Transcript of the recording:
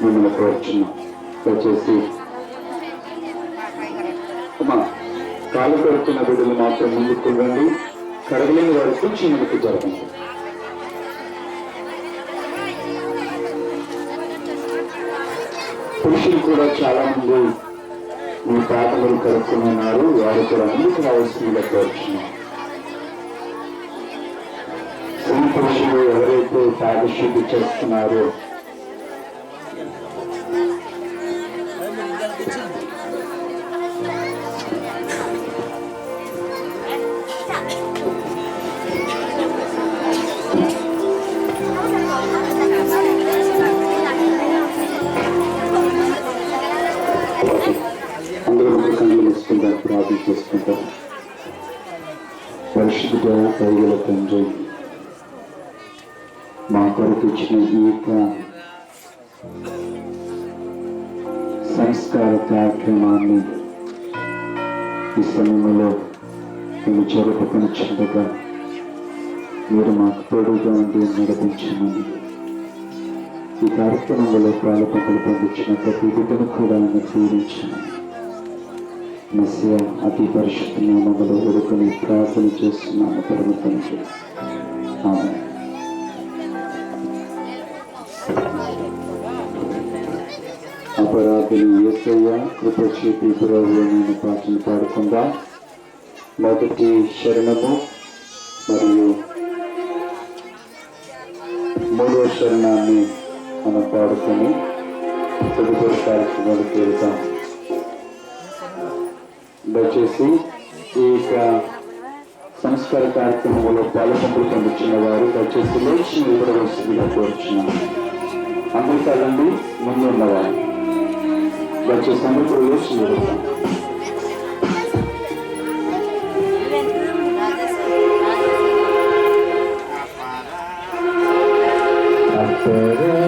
మిమ్మల్ని కోరుచున్నాం. దయచేసి అమ్మా కాలు కడుతున్న బిడ్డలు మాత్రం ముందుకు రండి. కడగలేని వారు కొంచెం ముందుకు జరగండి. పురుషులు కూడా చాలా మంది మీ పాపలు కడుక్కుని ఉన్నారు. వారు కూడా ముందుకు రావాల్సిందిగా కోరుచున్నాం. స్త్రీ పురుషులు ఎవరైతే పాదశుద్ధి చేస్తున్నారో ప్రార్థన చేసుకుంటాం. పరిశుద్ధ కైగల తండ్రి, మా కొరకు ఇచ్చిన ఈ యొక్క సంస్కార కార్యక్రమాన్ని ఈ సమయంలో మేము జరుపుకుని చెందగా మీరు మాకు తోడుగా ఉండి నడిపించమని, ఈ కార్యక్రమంలో పాల్పొందలు పొందించిన ప్రతి బిడ్డను కూడా దీవించమని మెస్సియా అతి పరిశుద్ధ నామములో వేడుకొని ప్రార్థన చేస్తున్నాము పరమ తండ్రి. ఆమేన్. అపరాధిని యేసయ్య కృప చూపి ప్రభువుని పాటలు పాడుకుందాం. మొదటి శరణము మరియు మూడవ శరణాన్ని మనం పాడుకొని తదుపరి కార్యక్రమాలు చేరుతాం. దయచేసి ఈ యొక్క సంస్కార కార్యక్రమంలో పాల్గొంటూ పొందుతున్న వారు దయచేసి లేచి నిలబడవలసిందిగా కోరుచున్నాను. అందరి కాదండి ముందు ఉన్నవారు దయచేసి అందరూ లేచి నిలబడతాం. అపరాధిని